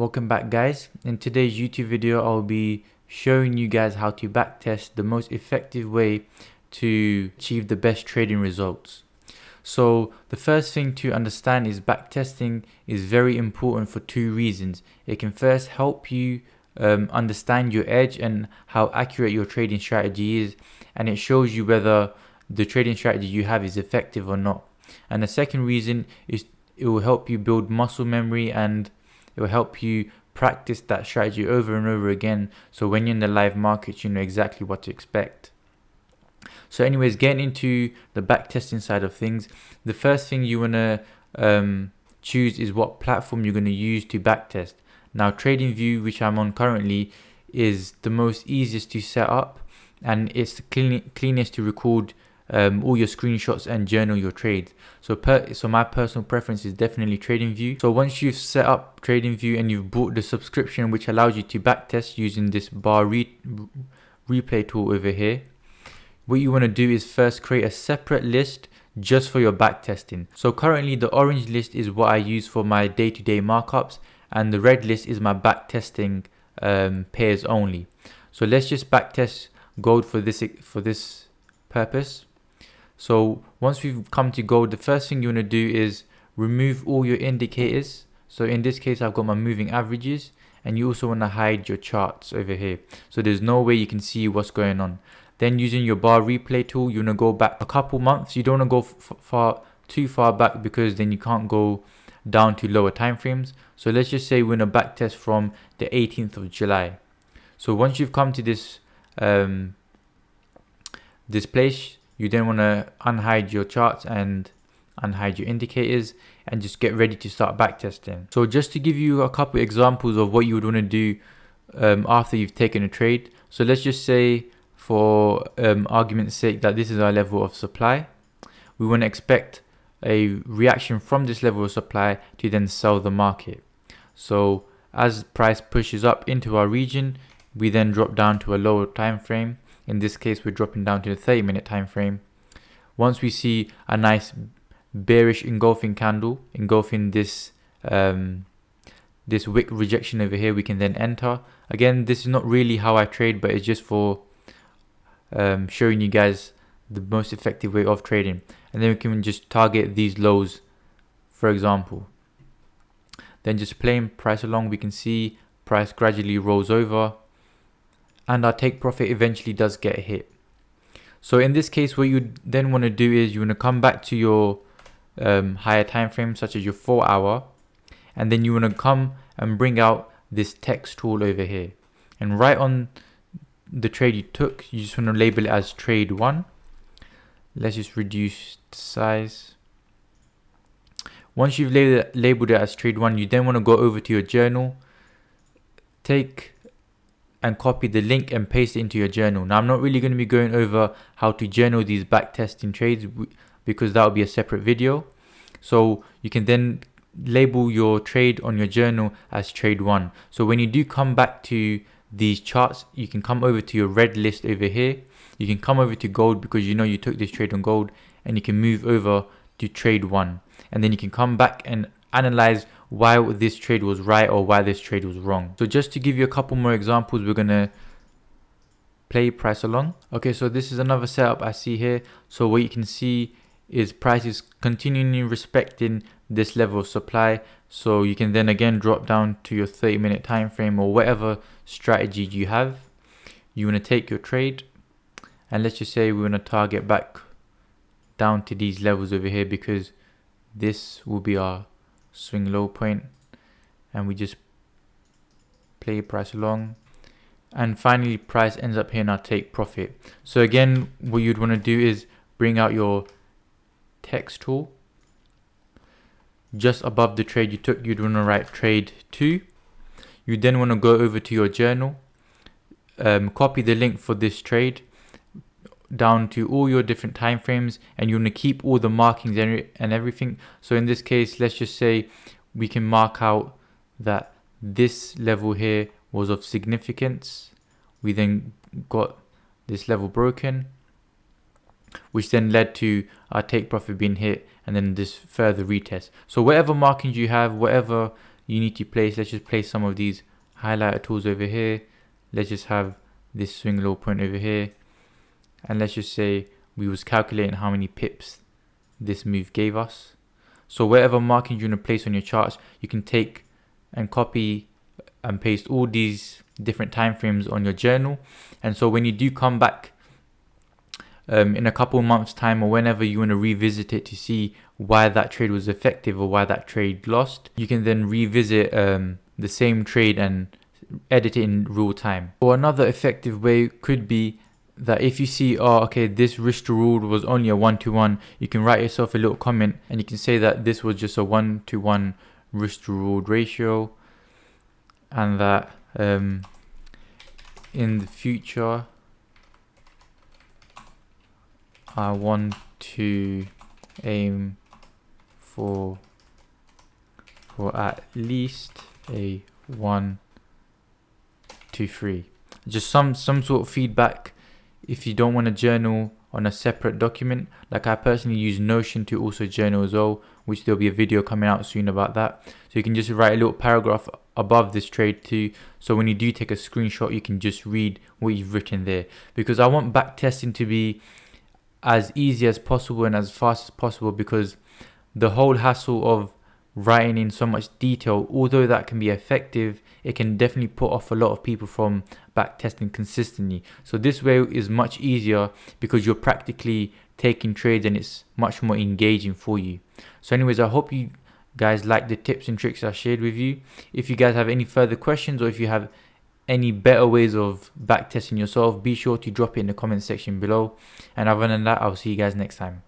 Welcome back, guys. In today's YouTube video, I'll be showing you guys how to backtest, the most effective way to achieve the best trading results. So the first thing to understand is backtesting is very important for two reasons. It can first help you understand your edge and how accurate your trading strategy is, and it shows you whether the trading strategy you have is effective or not. And the second reason is it will help you build muscle memory, and it will help you practice that strategy over and over again, so when you're in the live markets, you know exactly what to expect. So anyways, getting into the backtesting side of things, the first thing you want to choose is what platform you're going to use to backtest. Now, TradingView, which I'm on currently, is the most easiest to set up, and it's the cleanest to record all your screenshots and journal your trades. So my personal preference is definitely TradingView. So once you've set up TradingView and you've bought the subscription which allows you to backtest using this bar replay tool over here, what you want to do is first create a separate list just for your backtesting. So currently the orange list is what I use for my day-to-day markups, and the red list is my backtesting pairs only. So let's just backtest gold for this purpose. So once we've come to gold, the first thing you want to do is remove all your indicators. So in this case, I've got my moving averages, and you also want to hide your charts over here, so there's no way you can see what's going on. Then using your bar replay tool, you want to go back a couple months. You don't want to go too far back, because then you can't go down to lower time frames. So let's just say we're going to backtest from the 18th of July. So once you've come to this this place, you then want to unhide your charts and unhide your indicators and just get ready to start backtesting. So just to give you a couple examples of what you would want to do after you've taken a trade. So let's just say, for argument's sake, that this is our level of supply. We want to expect a reaction from this level of supply to then sell the market. So as price pushes up into our region, we then drop down to a lower time frame. In this case, we're dropping down to the 30-minute time frame. Once we see a nice bearish engulfing candle engulfing this this wick rejection over here, we can then enter. Again, this is not really how I trade, but it's just for showing you guys the most effective way of trading. And then we can just target these lows, for example. Then just playing price along, we can see price gradually rolls over, and our take profit eventually does get hit. So in this case, what you then want to do is you want to come back to your higher time frame, such as your 4 hour, and then you want to come and bring out this text tool over here, and right on the trade you took, you just want to label it as trade 1. Let's just reduce the size. Once you've labeled it as trade 1, you then want to go over to your journal, take and copy the link and paste it into your journal. Now, I'm not really going to be going over how to journal these backtesting trades, because that will be a separate video. So you can then label your trade on your journal as trade 1. So when you do come back to these charts, you can come over to your red list over here. You can come over to gold, because you know you took this trade on gold, and you can move over to trade 1. And then you can come back and analyze why this trade was right or why this trade was wrong. So just to give you a couple more examples, we're going to play price along. Okay, so this is another setup I see here. So what you can see is price is continuing respecting this level of supply. So you can then again drop down to your 30-minute time frame or whatever strategy you have. You want to take your trade, and let's just say we want to target back down to these levels over here, because this will be our swing low point, and we just play price along, and finally price ends up here in our take profit. So again, what you'd want to do is bring out your text tool. Just above the trade you took, you'd want to write trade 2. You then want to go over to your journal, copy the link for this trade down to all your different time frames, and you want to keep all the markings and everything. So in this case, let's just say we can mark out that this level here was of significance. We then got this level broken, which then led to our take profit being hit, and then this further retest. So whatever markings you have, whatever you need to place. Let's just place some of these highlighter tools over here. Let's just have this swing low point over here, and let's just say we was calculating how many pips this move gave us. So whatever marking you want to place on your charts, you can take and copy and paste all these different time frames on your journal. And so when you do come back in a couple months time, or whenever you want to revisit it to see why that trade was effective or why that trade lost, you can then revisit the same trade and edit it in real time. Or another effective way could be that if you see, oh, okay, this risk to reward was only a 1-to-1, you can write yourself a little comment and you can say that this was just a 1-to-1 risk to reward ratio, and that in the future I want to aim for at least a 1-to-3. Just some sort of feedback. If you don't want to journal on a separate document, like I personally use Notion to also journal as well, which there'll be a video coming out soon about that. So you can just write a little paragraph above this trade too, so when you do take a screenshot you can just read what you've written there, because I want backtesting to be as easy as possible and as fast as possible, because the whole hassle of writing in so much detail, although that can be effective, it can definitely put off a lot of people from backtesting consistently. So this way is much easier because you're practically taking trades and it's much more engaging for you. So anyways, I hope you guys like the tips and tricks I shared with you. If you guys have any further questions, or if you have any better ways of backtesting yourself, be sure to drop it in the comment section below. And other than that, I'll see you guys next time.